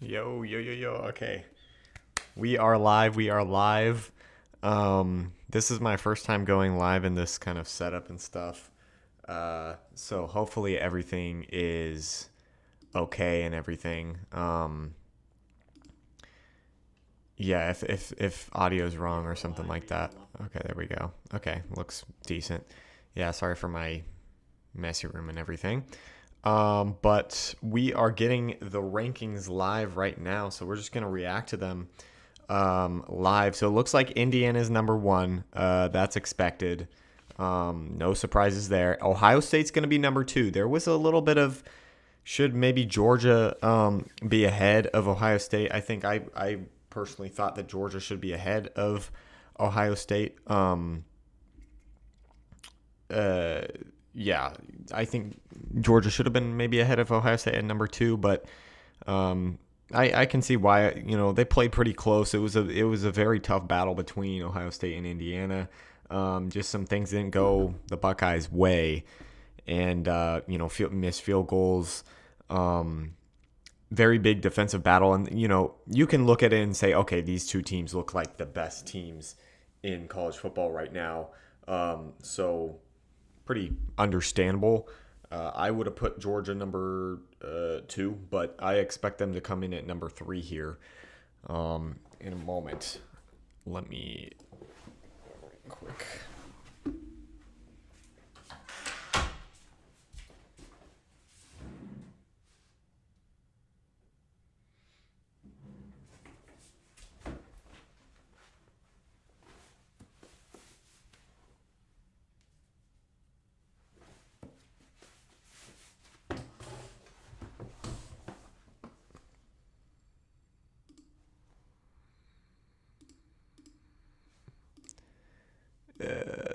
Yo, yo, yo, yo. Okay. We are live. We are live. This is my first time going live in this kind of setup and stuff. So hopefully everything is okay and everything. Yeah, if audio is wrong or something like that. Okay, there we go. Okay, looks decent. Yeah, sorry for my messy room and everything. But we are getting the rankings live right now, so we're just gonna react to them live. So it looks like Indiana's number one. That's expected. No surprises there. Ohio State's going to be number two. There was a little bit of should maybe Georgia be ahead of Ohio State. I think I personally thought that Georgia should be ahead of Ohio State. Uh, yeah, I think Georgia should have been maybe ahead of Ohio State at number two, but um, I can see why. They played pretty close. It was a very tough battle between Ohio State and Indiana. Just some things didn't go the Buckeyes' way, and missed field goals. Um, Very big defensive battle, and you can look at it and say, okay, these two teams look like the best teams in college football right now. So pretty understandable. I would have put Georgia number two, but I expect them to come in at number three here in a moment. Let me quick.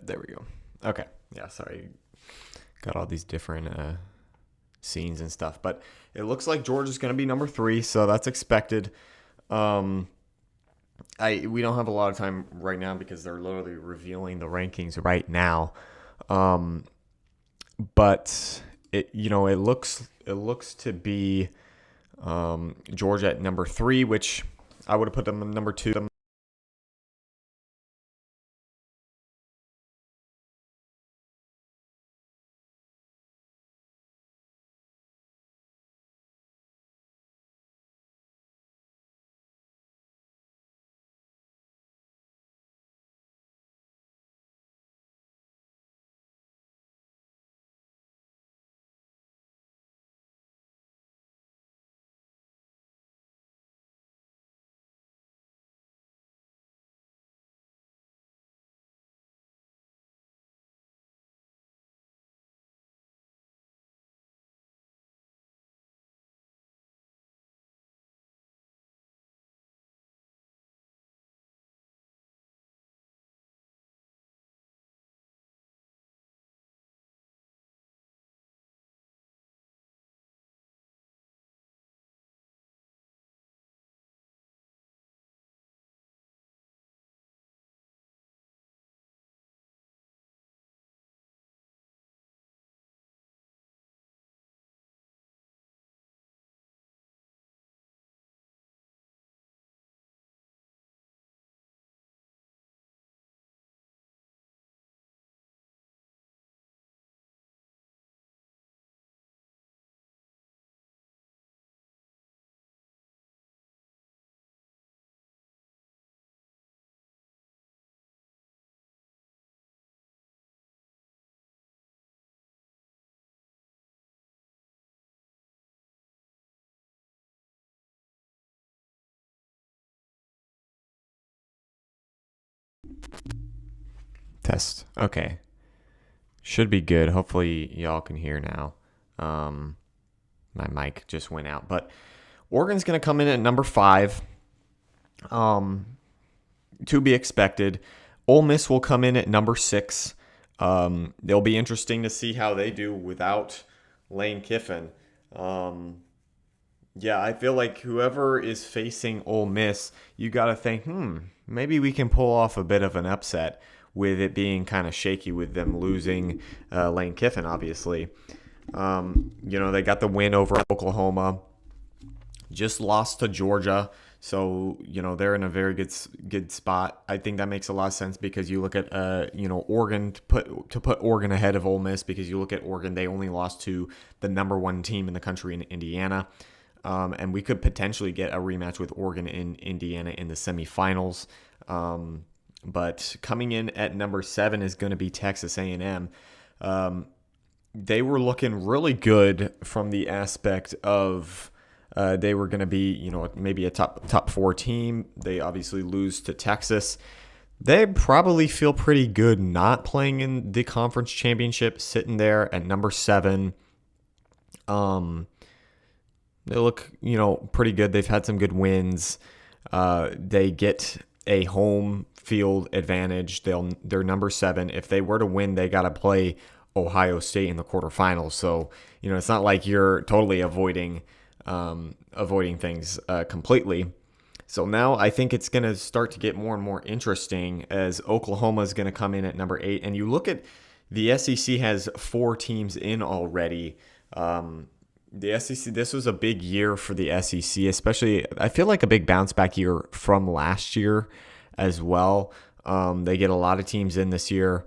There we go. Okay. Yeah, sorry. Got all these different scenes and stuff, but it looks like Georgia's going to be number three, so that's expected. Um, we don't have a lot of time right now because they're literally revealing the rankings right now. Um, but it looks to be Georgia at number three, which I would have put them at number two. Test. Okay. Should be good. Hopefully y'all can hear now. Um, my mic just went out, but Oregon's going to come in at number five. Um, to be expected. Ole Miss will come in at number six. It'll be interesting to see how they do without Lane Kiffin. Um, yeah, I feel like whoever is facing Ole Miss, you got to think, maybe we can pull off a bit of an upset with it being kind of shaky with them losing Lane Kiffin, obviously. They got the win over Oklahoma. just lost to Georgia. So, they're in a very good spot. I think that makes a lot of sense because you look at Oregon to put Oregon ahead of Ole Miss, because you look at Oregon, they only lost to the number one team in the country in Indiana. And we could potentially get a rematch with Oregon in Indiana in the semifinals. But coming in at number 7 is going to be Texas A&M. They were looking really good from the aspect of they were going to be, maybe a top 4 team. They obviously lose to Texas. They probably feel pretty good not playing in the conference championship, sitting there at number 7. They look, pretty good. They've had some good wins. They get a home field advantage. They're number 7. If they were to win, they got to play Ohio State in the quarterfinals. So, it's not like you're totally avoiding things completely. So now I think it's going to start to get more and more interesting as Oklahoma is going to come in at number 8. And you look at the SEC has 4 teams in already. The SEC, this was a big year for the SEC, especially I feel like a big bounce back year from last year as well. They get a lot of teams in this year.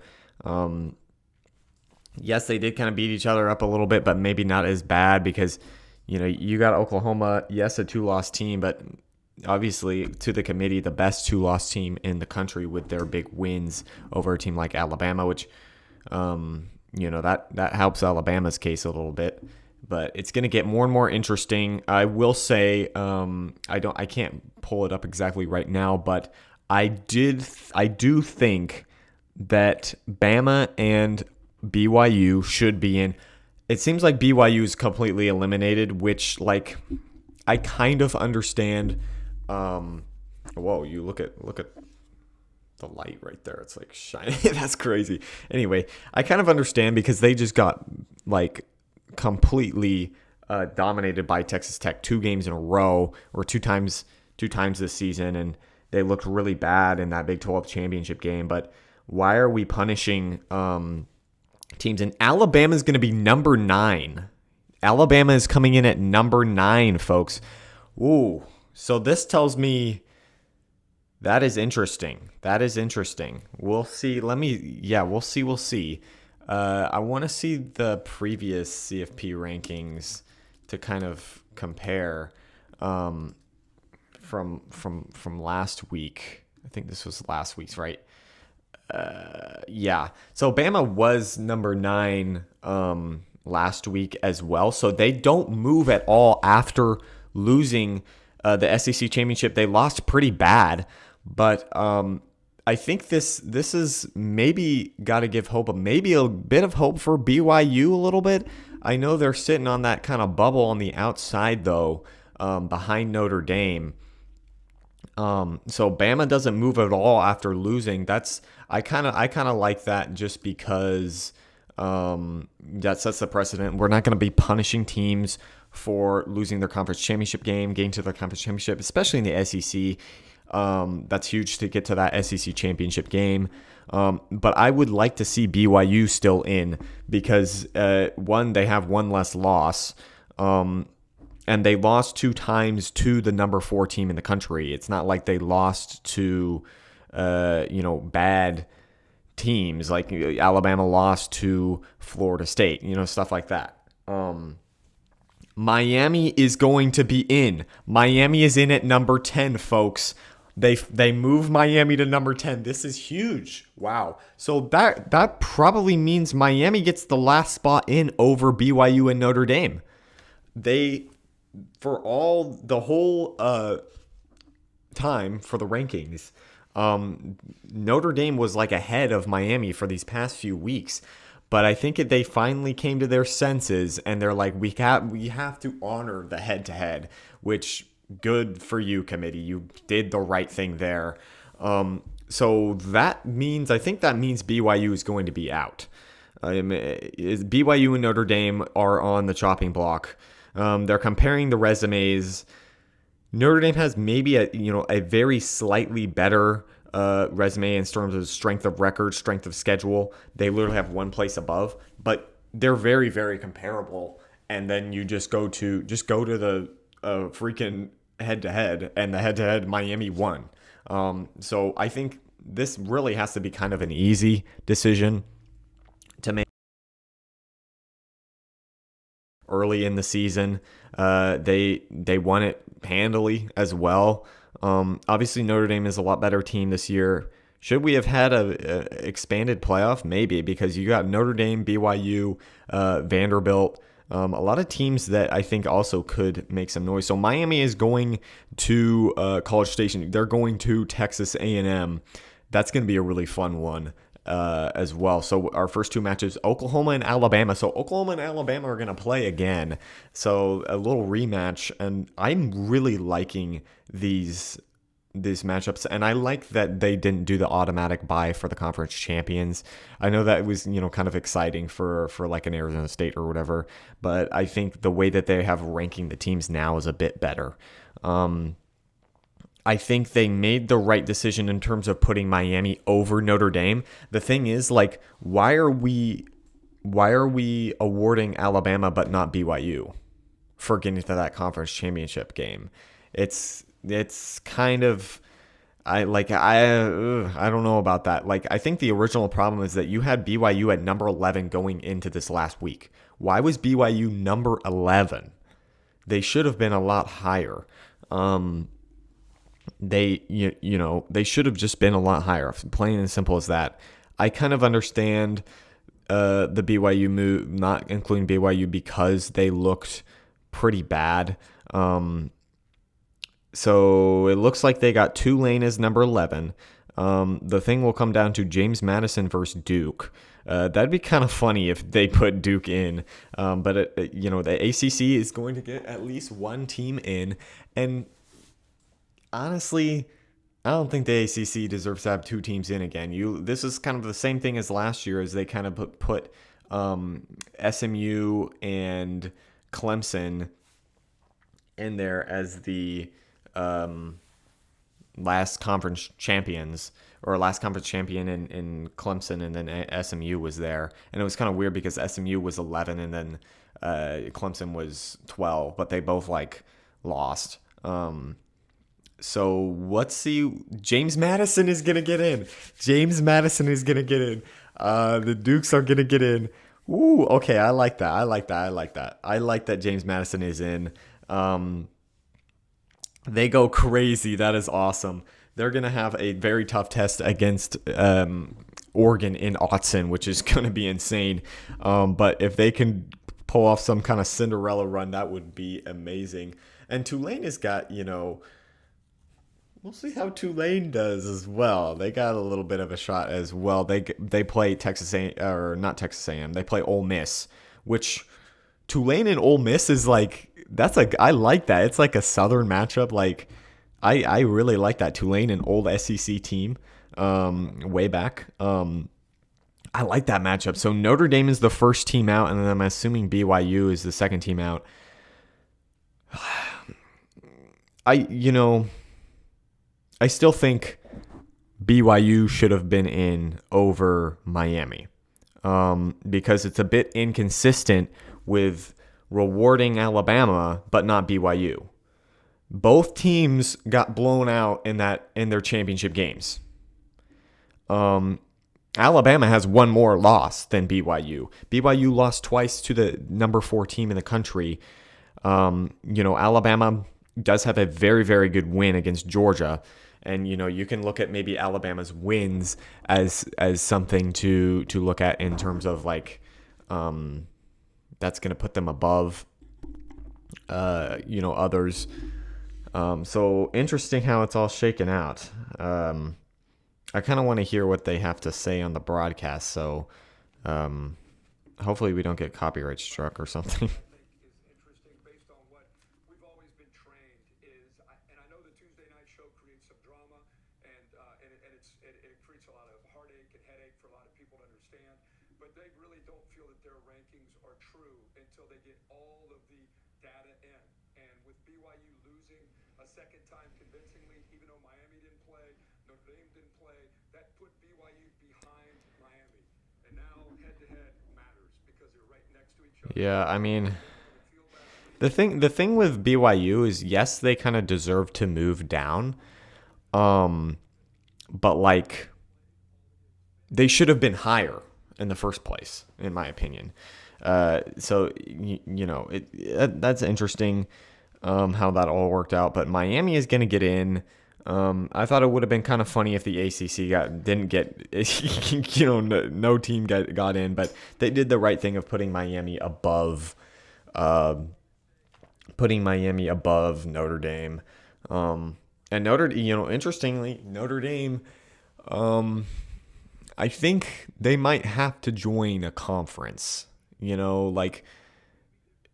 Yes, they did kind of beat each other up a little bit, but maybe not as bad because, you got Oklahoma, yes, a 2-loss team, but obviously to the committee, the best 2-loss team in the country with their big wins over a team like Alabama, which, that helps Alabama's case a little bit. But it's going to get more and more interesting. I will say, I can't pull it up exactly right now, but I do think that Bama and BYU should be in. It seems like BYU is completely eliminated, which I kind of understand. Whoa, you look at the light right there. It's like shining. That's crazy. Anyway, I kind of understand because they just got completely dominated by Texas Tech 2 games in a row, or two times this season, and they looked really bad in that Big 12 championship game. But why are we punishing teams? And Alabama is going to be number 9. Alabama is coming in at number 9, folks. Ooh, so this tells me that is interesting. We'll see. We'll see. I want to see the previous CFP rankings to kind of compare from last week. I think this was last week's, right? Yeah. So Bama was number 9 last week as well. So they don't move at all after losing the SEC championship. They lost pretty bad, but I think this is maybe got to give hope, maybe a bit of hope for BYU a little bit. I know they're sitting on that kind of bubble on the outside though, behind Notre Dame. So Bama doesn't move at all after losing. I kind of like that just because that sets the precedent. We're not going to be punishing teams for losing their conference championship game, getting to their conference championship, especially in the SEC. That's huge to get to that SEC championship game. But I would like to see BYU still in because one, they have one less loss. And they lost 2 times to the number 4 team in the country. It's not like they lost to, bad teams. Like Alabama lost to Florida State, stuff like that. Miami is going to be in. Miami is in at number 10, folks. They move Miami to number 10. This is huge. Wow. So that probably means Miami gets the last spot in over BYU and Notre Dame. For the whole time for the rankings, Notre Dame was ahead of Miami for these past few weeks. But I think they finally came to their senses and they're like, we have to honor the head-to-head, which good for you, committee. You did the right thing there. So that means BYU is going to be out. BYU and Notre Dame are on the chopping block. They're comparing the resumes. Notre Dame has maybe a very slightly better resume in terms of strength of record, strength of schedule. They literally have one place above, but they're very, very comparable. And then you just go to the a freaking head to head, and the head to head Miami won. So I think this really has to be kind of an easy decision to make early in the season. They won it handily as well. Obviously, Notre Dame is a lot better team this year. Should we have had a expanded playoff? Maybe, because you got Notre Dame, BYU, Vanderbilt, a lot of teams that I think also could make some noise. So Miami is going to College Station. They're going to Texas A&M. That's going to be a really fun one as well. So our first two matches, Oklahoma and Alabama. So Oklahoma and Alabama are going to play again. So a little rematch, and I'm really liking these matchups, and I like that they didn't do the automatic bye for the conference champions. I know that was, kind of exciting for like an Arizona State or whatever, but I think the way that they have ranking the teams now is a bit better. I think they made the right decision in terms of putting Miami over Notre Dame. The thing is, like, why are we awarding Alabama but not BYU for getting to that conference championship game? It's kind of I don't know about that. Like, I think the original problem is that you had BYU at number 11 going into this last week. Why was BYU number 11? They should have been a lot higher. They should have just been a lot higher. Plain and simple as that. I kind of understand the BYU move, not including BYU, because they looked pretty bad. So it looks like they got Tulane as number 11. The thing will come down to James Madison versus Duke. That'd be kind of funny if they put Duke in. But the ACC is going to get at least one team in. And honestly, I don't think the ACC deserves to have two teams in again. This is kind of the same thing as last year, as they kind of put SMU and Clemson in there as the last conference champions, or last conference champion in Clemson, and then SMU was there. And it was kind of weird because SMU was 11 and then Clemson was 12, but they both lost. So let's see. James Madison is going to get in. James Madison is going to get in. The Dukes are going to get in. Ooh, okay. I like that. I like that James Madison is in. They go crazy. That is awesome. They're going to have a very tough test against Oregon in Autzen, which is going to be insane. But if they can pull off some kind of Cinderella run, that would be amazing. And Tulane has got, we'll see how Tulane does as well. They got a little bit of a shot as well. They play Texas A, or not Texas A&M. They play Ole Miss, which Tulane and Ole Miss is I like that. It's like a Southern matchup. I really like that. Tulane, an old SEC team, way back. I like that matchup. So Notre Dame is the first team out, and then I'm assuming BYU is the second team out. I still think BYU should have been in over Miami, because it's a bit inconsistent with rewarding Alabama but not BYU. Both teams got blown out in their championship games. Alabama has one more loss than BYU. BYU lost twice to the number 4 team in the country. Alabama does have a very, very good win against Georgia. And, you can look at maybe Alabama's wins as something to look at in terms of that's going to put them above, others. So interesting how it's all shaken out. I kind of want to hear what they have to say on the broadcast. So hopefully we don't get copyright struck or something. Yeah, I mean, The thing with BYU is, yes, they kind of deserve to move down. Um, but like they should have been higher in the first place, in my opinion. So that's interesting, how that all worked out. But Miami is going to get in. I thought it would have been kind of funny if the ACC didn't get, no team got in, but they did the right thing of putting Miami above, Notre Dame. And interestingly, Notre Dame, I think they might have to join a conference. Like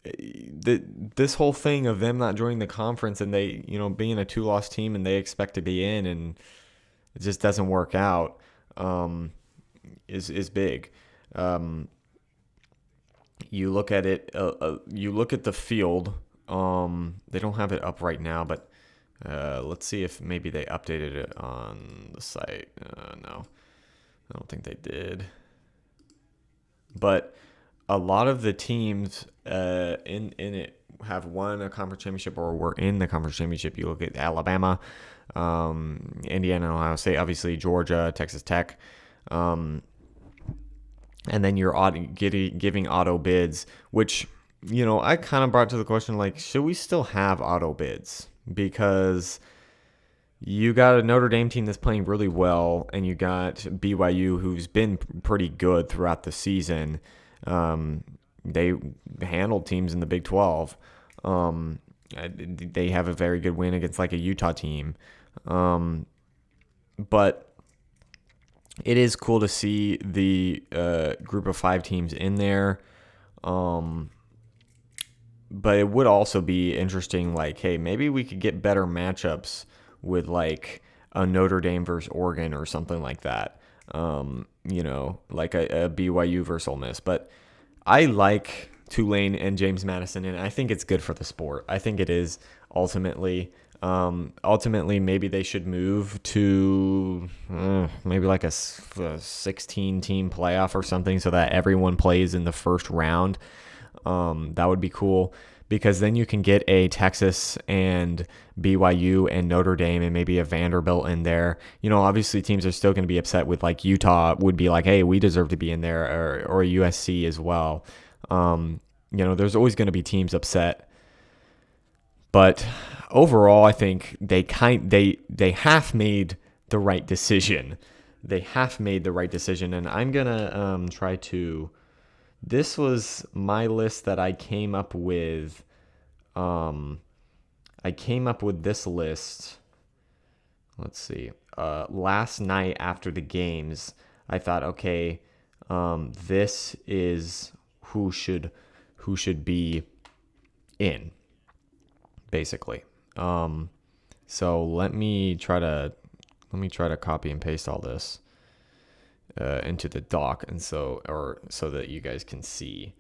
this whole thing of them not joining the conference and they, being a 2-loss team and they expect to be in and it just doesn't work out, is big. You look at it, you look at the field. They don't have it up right now, but let's see if maybe they updated it on the site. No, I don't think they did. But a lot of the teams in it have won a conference championship or were in the conference championship. You look at Alabama, Indiana, Ohio State, obviously Georgia, Texas Tech, and then you're giving auto bids, which I kind of brought to the question, like, should we still have auto bids? Because you got a Notre Dame team that's playing really well, and you got BYU, who's been pretty good throughout the season. They handled teams in the Big 12. They have a very good win against like a Utah team. But it is cool to see the group of 5 teams in there. But it would also be interesting, like, hey, maybe we could get better matchups with like a Notre Dame versus Oregon or something like that. Like a BYU versus Ole Miss. But I like Tulane and James Madison, and I think it's good for the sport. I think it is ultimately. Maybe they should move to maybe like a 16-team playoff or something so that everyone plays in the first round. That would be cool, because then you can get a Texas and BYU and Notre Dame and maybe a Vanderbilt in there. Obviously teams are still going to be upset with, like, Utah would be like, hey, we deserve to be in there, or USC as well. There's always going to be teams upset. But overall, I think they have made the right decision. They have made the right decision, and I'm gonna try to. This was my list that I came up with. I came up with this list. Let's see. Last night after the games, I thought, okay, this is who should be in, basically. So let me try to copy and paste all this into the doc, and so that you guys can see.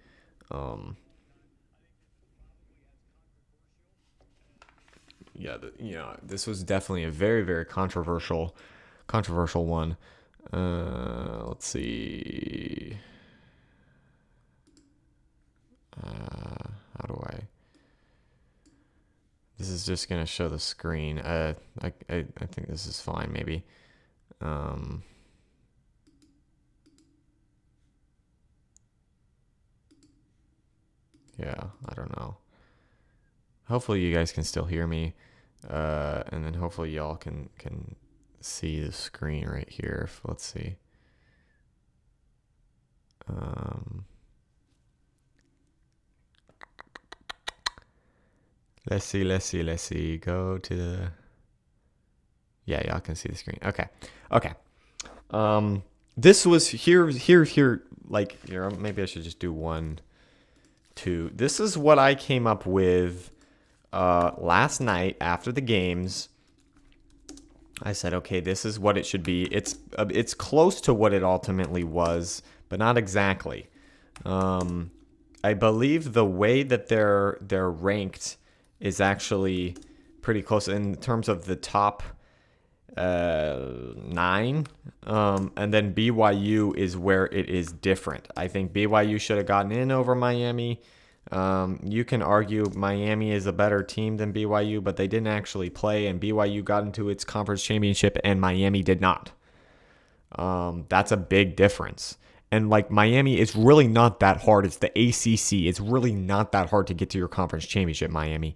This was definitely a very, very controversial one. Let's see. How do I? This is just gonna show the screen. I think this is fine. Maybe. Yeah, I don't know. Hopefully you guys can still hear me, and then hopefully y'all can see the screen right here. Let's see. Let's see. Go to the. Yeah, y'all can see the screen. Okay. This was here. Like, here, maybe I should just do 1, 2. This is what I came up with last night after the games. I said, okay, this is what it should be. It's close to what it ultimately was, but not exactly. I believe the way that they're ranked is actually pretty close in terms of the top 9, and then BYU is where it is different. I think BYU should have gotten in over Miami. You can argue Miami is a better team than BYU, but they didn't actually play, and BYU got into its conference championship, and Miami did not. That's a big difference. And like Miami, it's really not that hard. It's the ACC. It's really not that hard to get to your conference championship, Miami.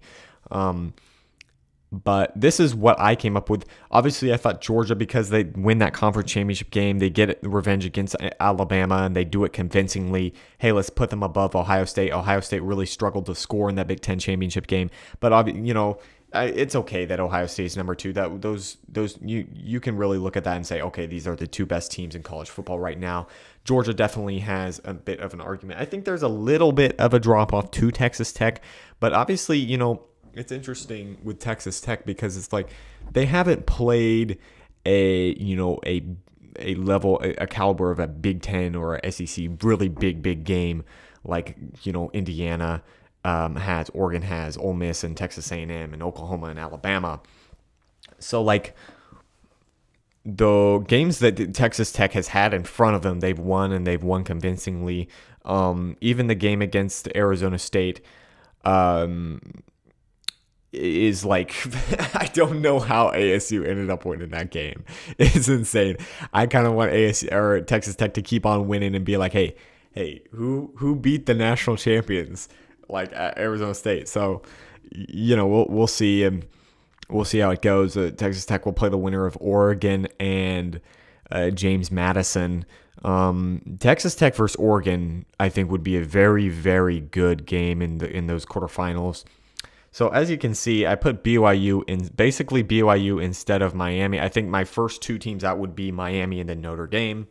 But this is what I came up with. Obviously, I thought Georgia, because they win that conference championship game, they get revenge against Alabama, and they do it convincingly. Hey, let's put them above Ohio State. Ohio State really struggled to score in that Big Ten championship game. But, it's okay that Ohio State is number 2. That those you can really look at that and say, okay, these are the 2 best teams in college football right now. Georgia definitely has a bit of an argument. I think there's a little bit of a drop off to Texas Tech, but obviously, it's interesting with Texas Tech because it's like they haven't played a level, a caliber of a Big Ten or a SEC really big game like Indiana has, Oregon has, Ole Miss and Texas A&M and Oklahoma and Alabama. So like the games that Texas Tech has had in front of them, they've won, and they've won convincingly. Even the game against Arizona State is like I don't know how ASU ended up winning that game. It's insane. I kind of want ASU or Texas Tech to keep on winning and be like, hey, who beat the national champions like at Arizona State? So we'll see, and we'll see how it goes. Texas Tech will play the winner of Oregon and James Madison. Texas Tech versus Oregon, I think, would be a very, very good game in those quarterfinals. So as you can see, I put BYU instead of Miami. I think my first 2 teams out would be Miami and then Notre Dame.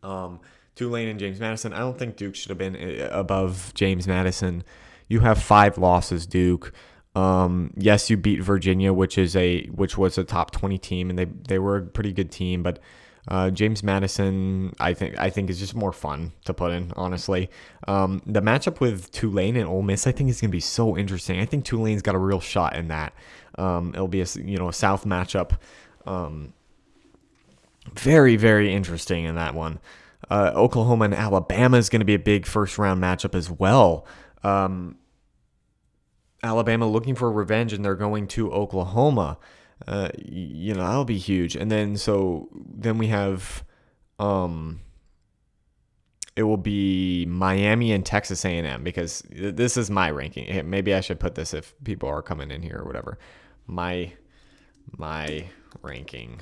Tulane and James Madison. I don't think Duke should have been above James Madison. You have 5 losses, Duke. Yes, you beat Virginia, which was a top 20 team, and they were a pretty good team, but James Madison, I think is just more fun to put in, honestly. The matchup with Tulane and Ole Miss, I think, is going to be so interesting. I think Tulane's got a real shot in that. It'll be a South matchup. Very, very interesting in that one. Oklahoma and Alabama is going to be a big first round matchup as well. Alabama looking for revenge, and they're going to Oklahoma. That'll be huge. And then we have, it will be Miami and Texas A&M, because this is my ranking. Maybe I should put this if people are coming in here or whatever. My ranking.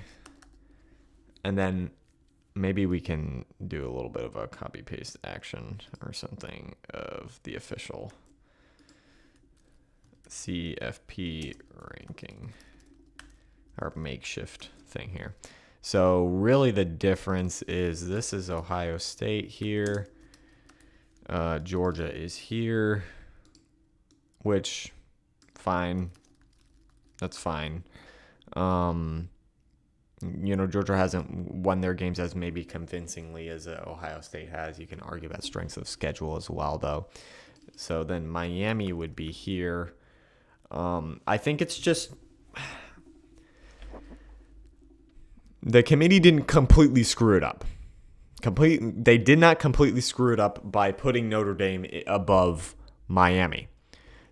And then maybe we can do a little bit of a copy paste action or something of the official CFP ranking. Our makeshift thing here. So really the difference is this is Ohio State here. Georgia is here, which fine. That's fine. Georgia hasn't won their games as maybe convincingly as Ohio State has. You can argue about strengths of schedule as well, though. So then Miami would be here. I think it's just the committee didn't completely screw it up. They did not completely screw it up by putting Notre Dame above Miami.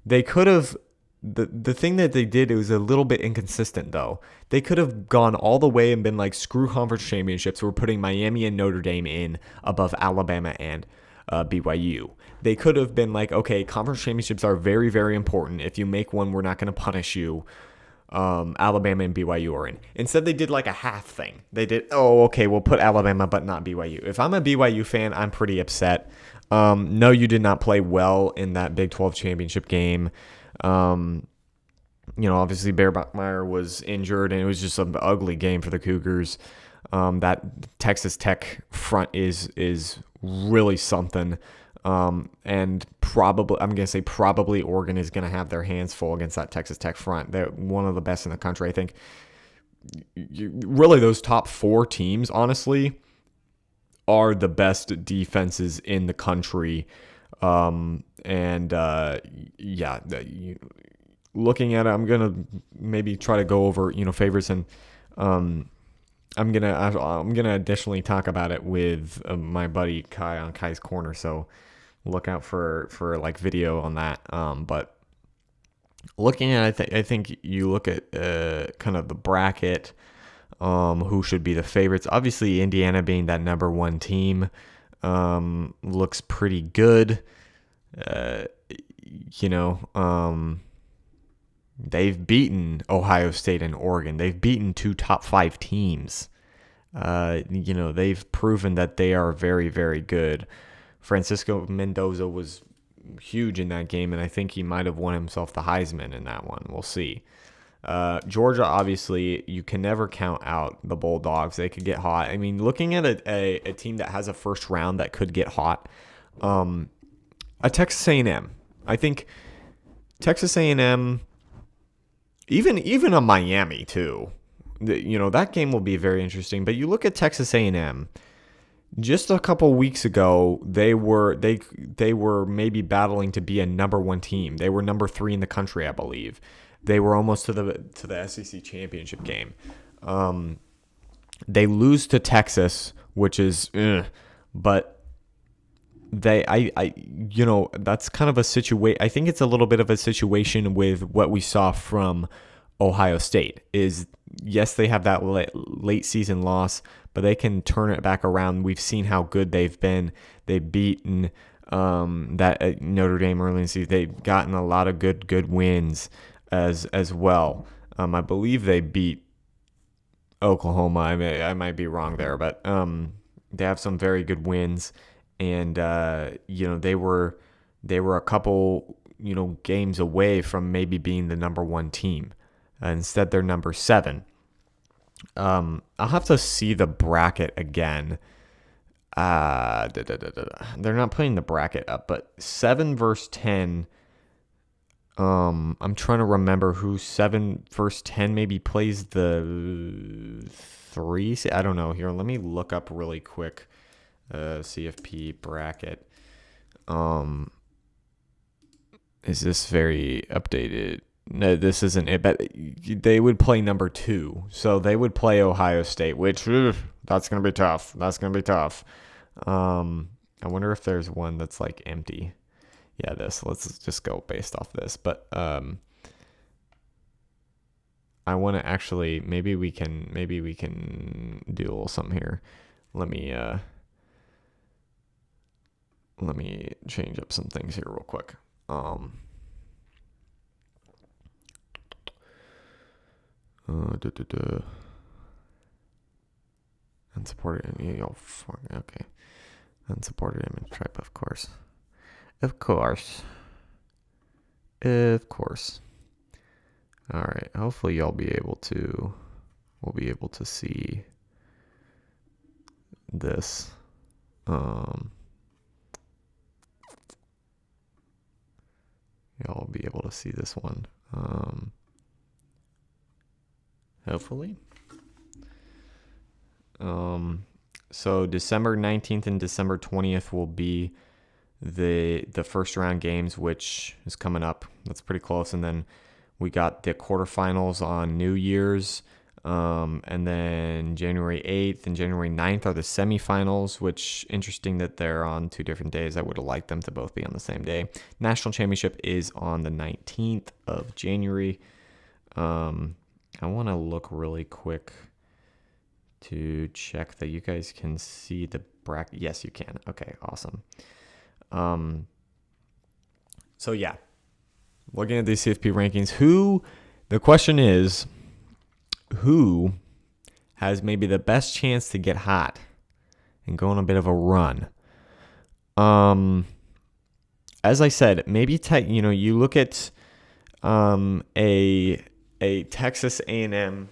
They could have. The thing that they did, it was a little bit inconsistent, though. They could have gone all the way and been like, screw conference championships. We're putting Miami and Notre Dame in above Alabama and BYU. They could have been like, okay, conference championships are very, very important. If you make one, we're not going to punish you. Alabama and BYU are in. Instead, they did like a half thing. They did, okay, we'll put Alabama but not BYU. If I'm a BYU fan, I'm pretty upset. No, you did not play well in that Big 12 championship game. Obviously Bear Bachmeier was injured, and it was just an ugly game for the Cougars. That Texas Tech front is really something. And probably Oregon is going to have their hands full against that Texas Tech front. They're one of the best in the country. I think really those top 4 teams, honestly, are the best defenses in the country. Looking at it, I'm gonna maybe try to go over favorites, and I'm gonna additionally talk about it with my buddy Kai on Kai's Corner. So look out for like video on that. But looking at, I think you look at kind of the bracket, who should be the favorites. Obviously, Indiana being that number one team, looks pretty good. Uh, you know, they've beaten Ohio State and Oregon. They've beaten two top 5 teams. You know, they've proven that they are very, very good. Francisco Mendoza was huge in that game, and I think he might have won himself the Heisman in that one. We'll see. Georgia, obviously, you can never count out the Bulldogs. They could get hot. I mean, looking at a team that has a first round that could get hot, a Texas A&M. I think Texas A&M, even a Miami too. You know, that game will be very interesting. But you look at Texas A&M. Just a couple weeks ago, they were maybe battling to be a number one team. They were number 3 in the country, I believe. They were almost to the SEC championship game. They lose to Texas, which is, but you know, that's kind of a situation. I think it's a little bit of a situation with what we saw from Ohio State. Is yes, they have that late season loss, but they can turn it back around. We've seen how good they've been. They've beaten that Notre Dame early in the season. They've gotten a lot of good wins as well. I believe they beat Oklahoma. I might be wrong there, but they have some very good wins. And you know, they were a couple, you know, games away from maybe being the number one team. Instead, they're number 7. I'll have to see the bracket again. They're not putting the bracket up, but 7 versus 10. I'm trying to remember who 7 versus 10 maybe plays the 3. I don't know. Here, let me look up really quick. CFP bracket. Is this very updated? No, this isn't it, but they would play number 2. So they would play Ohio State, which that's going to be tough. That's going to be tough. I wonder if there's one that's like empty. Yeah, let's just go based off this. But I want to actually, maybe we can do a little something here. Let me change up some things here real quick. Unsupported image. Okay. Unsupported image type, of course. Of course. All right. Hopefully y'all we'll be able to see this. Y'all will be able to see this one. Hopefully. So December 19th and December 20th will be the first round games, which is coming up. That's pretty close. And then we got the quarterfinals on New Year's. And then January 8th and January 9th are the semifinals, which interesting that they're on 2 different days. I would have liked them to both be on the same day. National championship is on the 19th of January. I want to look really quick to check that you guys can see the bracket. Yes, you can. Okay, awesome. So yeah, looking at these CFP rankings, the question is, who has maybe the best chance to get hot and go on a bit of a run? As I said, maybe you look at a Texas A&M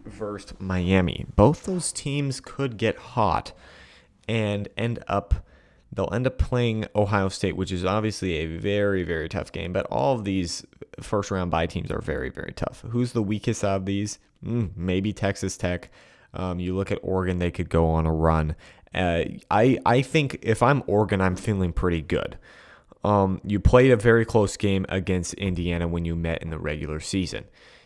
versus Miami. Both those teams could get hot and they'll end up playing Ohio State, which is obviously a very, very tough game. But all of these first round bye teams are very, very tough. Who's the weakest out of these? Maybe Texas Tech. You look at Oregon, they could go on a run. I think if I'm Oregon, I'm feeling pretty good. You played a very close game against Indiana when you met in the regular season.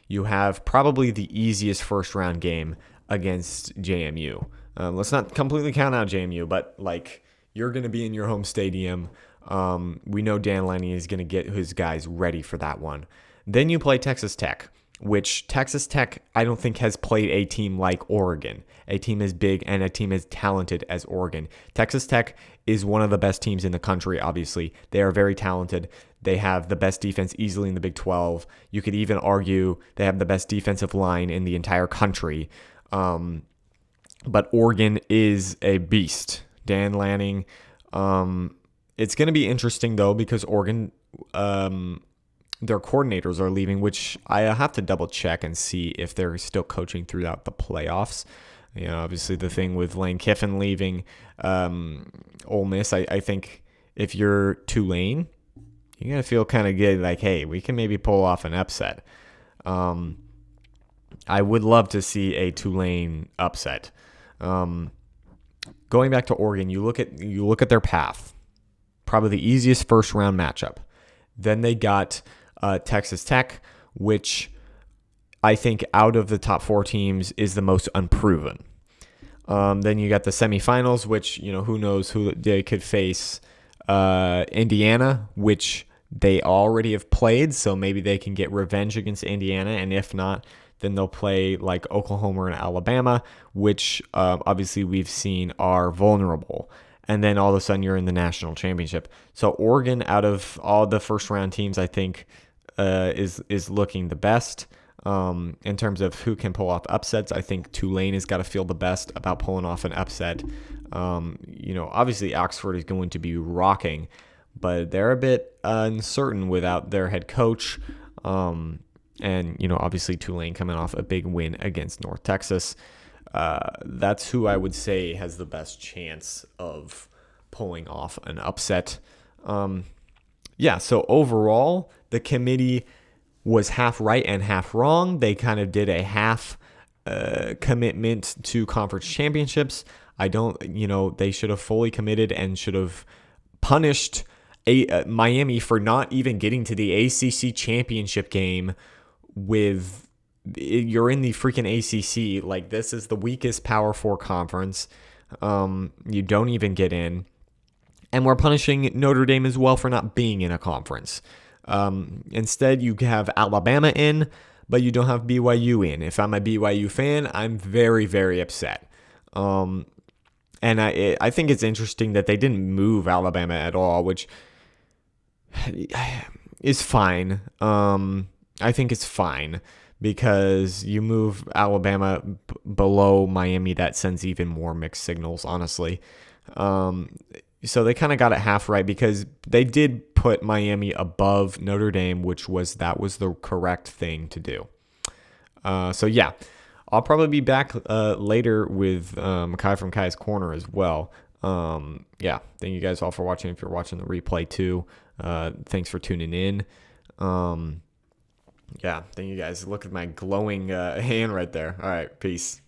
You have probably the easiest first round game against JMU. Let's not completely count out JMU, but like, you're going to be in your home stadium. We know Dan Lanning is going to get his guys ready for that one. Then you play Texas Tech, which Texas Tech I don't think has played a team like Oregon, a team as big and a team as talented as Oregon. Texas Tech is one of the best teams in the country, obviously. They are very talented. They have the best defense easily in the Big 12. You could even argue they have the best defensive line in the entire country. But Oregon is a beast. Dan Lanning. It's going to be interesting, though, because Oregon, their coordinators are leaving, which I have to double check and see if they're still coaching throughout the playoffs. You know, obviously the thing with Lane Kiffin leaving Ole Miss, I think if you're Tulane, you're going to feel kind of good, like, hey, we can maybe pull off an upset. I would love to see a Tulane upset. Going back to Oregon, you look at their path. Probably the easiest first round matchup. Then they got Texas Tech, which I think out of the top 4 teams is the most unproven. Then you got the semifinals, which, you know, who knows who they could face. Indiana, which they already have played, so maybe they can get revenge against Indiana, and if not, then they'll play like Oklahoma and Alabama, which obviously we've seen are vulnerable. And then all of a sudden you're in the national championship. So Oregon, out of all the first round teams, I think is looking the best. In terms of who can pull off upsets, I think Tulane has got to feel the best about pulling off an upset. You know, obviously Oxford is going to be rocking, but they're a bit uncertain without their head coach. And, you know, obviously Tulane coming off a big win against North Texas. That's who I would say has the best chance of pulling off an upset. So overall, the committee was half right and half wrong. They kind of did a half commitment to conference championships. They should have fully committed and should have punished Miami for not even getting to the ACC championship game you're in the freaking ACC. Like, this is the weakest Power 4 conference. You don't even get in. And we're punishing Notre Dame as well for not being in a conference. Instead, you have Alabama in, but you don't have BYU in. If I'm a BYU fan, I'm very, very upset. And I think it's interesting that they didn't move Alabama at all, which is fine. I think it's fine because you move Alabama below Miami. That sends even more mixed signals, honestly. So they kind of got it half right because they did put Miami above Notre Dame, that was the correct thing to do. I'll probably be back later with Kai from Kai's Corner as well. Thank you guys all for watching. If you're watching the replay too, thanks for tuning in. Thank you guys. Look at my glowing hand right there. All right, peace.